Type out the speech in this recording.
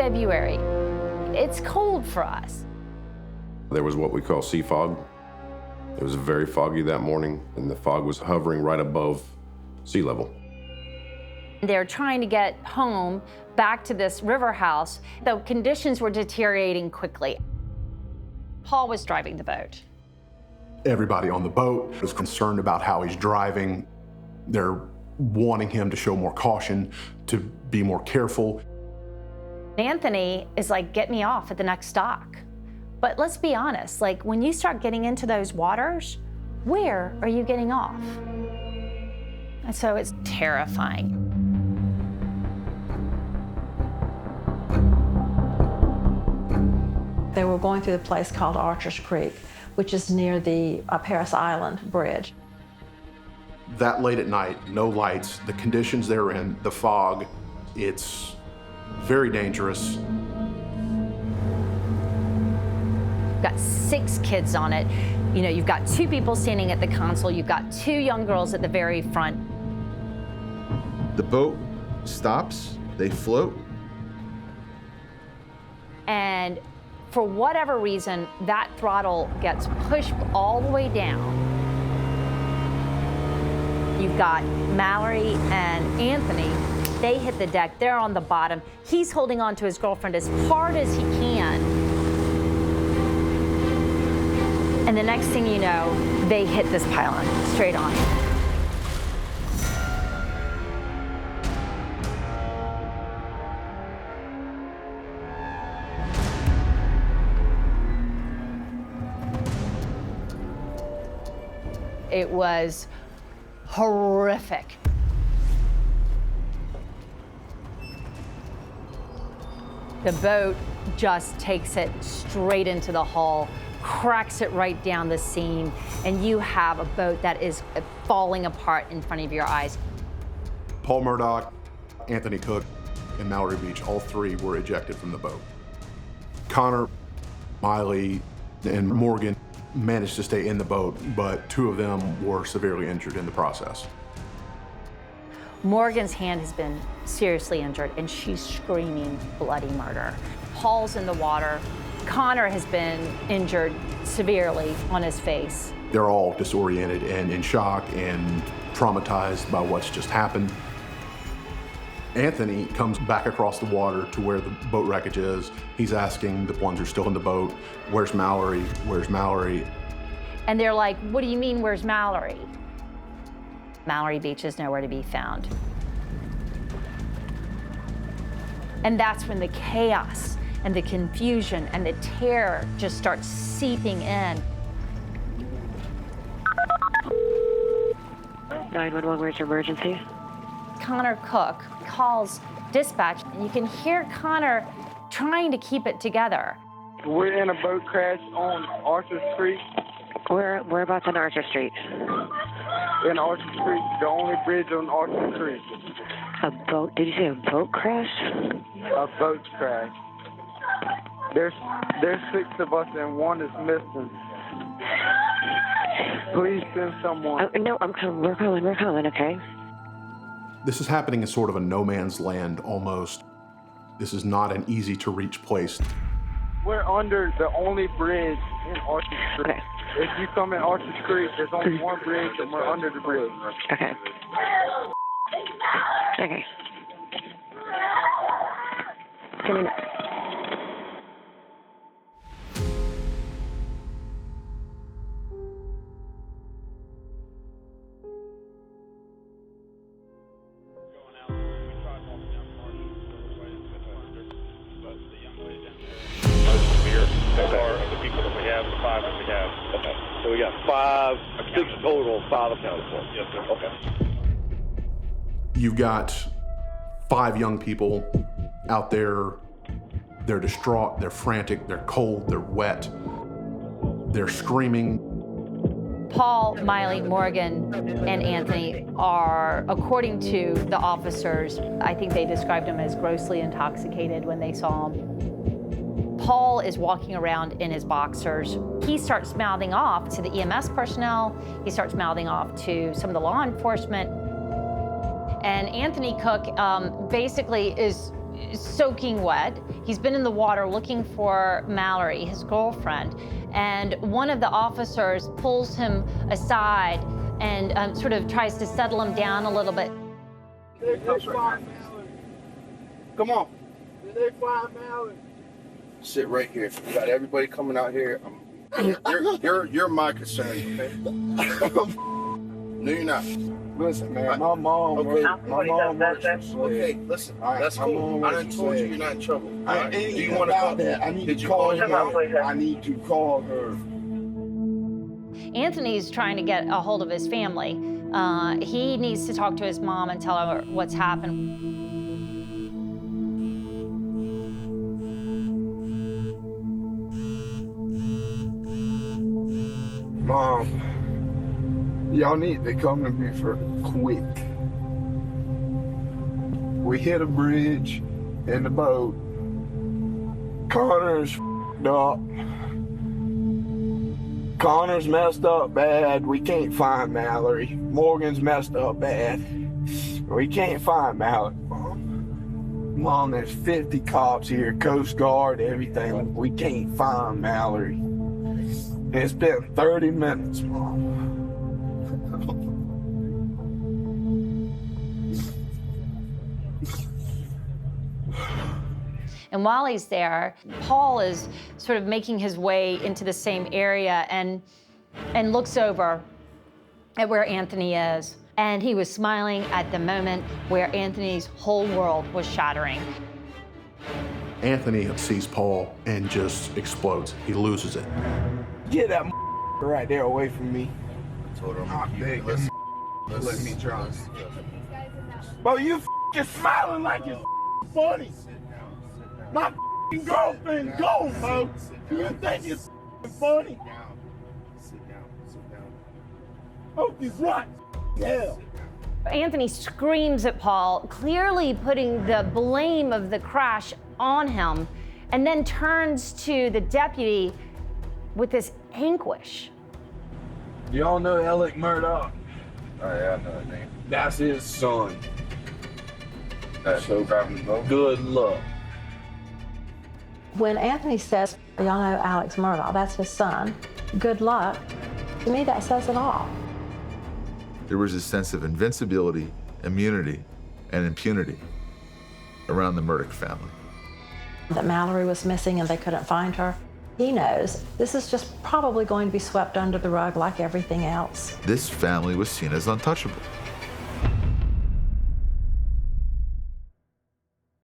February. It's cold for us. There was what we call sea fog. It was very foggy that morning, and the fog was hovering right above sea level. They're trying to get home back to this river house. The conditions were deteriorating quickly. Paul was driving the boat. Everybody on the boat was concerned about how he's driving. They're wanting him to show more caution, to be more careful. Anthony is like, get me off at the next dock. But let's be honest, like when you start getting into those waters, where are you getting off? And so it's terrifying. They were going through the place called Archer's Creek, which is near the Paris Island Bridge. That late at night, no lights, the conditions they're in, the fog, it's very dangerous. You've got 6 kids on it. You know, you've got 2 people standing at the console. You've got 2 young girls at the very front. The boat stops, they float. And for whatever reason, that throttle gets pushed all the way down. You've got Mallory and Anthony. They hit the deck, they're on the bottom. He's holding on to his girlfriend as hard as he can. And the next thing you know, they hit this pylon straight on. It was horrific. The boat just takes it straight into the hull, cracks it right down the seam, and you have a boat that is falling apart in front of your eyes. Paul Murdaugh, Anthony Cook, and Mallory Beach, all 3 were ejected from the boat. Connor, Miley, and Morgan managed to stay in the boat, but 2 of them were severely injured in the process. Morgan's hand has been seriously injured, and she's screaming bloody murder. Paul's in the water. Connor has been injured severely on his face. They're all disoriented and in shock and traumatized by what's just happened. Anthony comes back across the water to where the boat wreckage is. He's asking the ones who are still in the boat, where's Mallory, where's Mallory? And they're like, what do you mean, where's Mallory? Mallory Beach is nowhere to be found. And that's when the chaos and the confusion and the terror just starts seeping in. 911, where's your emergency? Connor Cook calls dispatch, and you can hear Connor trying to keep it together. We're in a boat crash on Archer Street. Whereabouts on Archer Street? In Archer Street, the only bridge on Archer Street. A boat? Did you say a boat crash? A boat crash. There's 6 of us and 1 is missing. Please send someone. No, we're calling, okay? This is happening in sort of a no man's land almost. This is not an easy to reach place. We're under the only bridge in Archer Street. Okay. If you come in Archer Street, there's only 1 bridge and we're under the bridge. Okay. Okay. Give me that. So we got 6 total, 5 accounted for. Yes, sir. Okay. You've got 5 young people out there. They're distraught, they're frantic, they're cold, they're wet, they're screaming. Paul, Miley, Morgan, and Anthony are, according to the officers, I think they described him as grossly intoxicated when they saw him. Paul is walking around in his boxers. He starts mouthing off to the EMS personnel. He starts mouthing off to some of the law enforcement. And Anthony Cook basically is soaking wet. He's been in the water looking for Mallory, his girlfriend, and one of the officers pulls him aside and sort of tries to settle him down a little bit. Come on. Did they find Mallory? Sit right here. We got everybody coming out here. You're my concern, okay? No, you're not. Listen, man, my mom works. Okay, listen, that's cool. I done told you you're not in trouble. Do you want to call that? I need to call her. I need to call her. Anthony's trying to get a hold of his family. He needs to talk to his mom and tell her what's happened. Mom, y'all need to come to me for quick. We hit a bridge in the boat. Connor's f***ed up. Connor's messed up bad. We can't find Mallory. Morgan's messed up bad. We can't find Mallory. Mom, there's 50 cops here, Coast Guard, everything. We can't find Mallory. It's been 30 minutes, Mom. And while he's there, Paul is sort of making his way into the same area and looks over at where Anthony is. And he was smiling at the moment where Anthony's whole world was shattering. Anthony sees Paul and just explodes. He loses it. Get that right there away from me. I told her I'm big. Let me try. Bro, you just smiling like it's funny. My girlfriend's gone, bro. You think it's funny? Sit down. Hope he's right. Yeah. Anthony screams at Paul, clearly putting the blame of the crash on him, and then turns to the deputy with this anguish. Y'all know Alec Murdaugh? Oh, yeah, I know his name. That's his son. That's so good luck. When Anthony says, y'all know Alex Murdaugh, that's his son, good luck, to me that says it all. There was a sense of invincibility, immunity, and impunity around the Murdaugh family. That Mallory was missing and they couldn't find her. He knows this is just probably going to be swept under the rug like everything else. This family was seen as untouchable.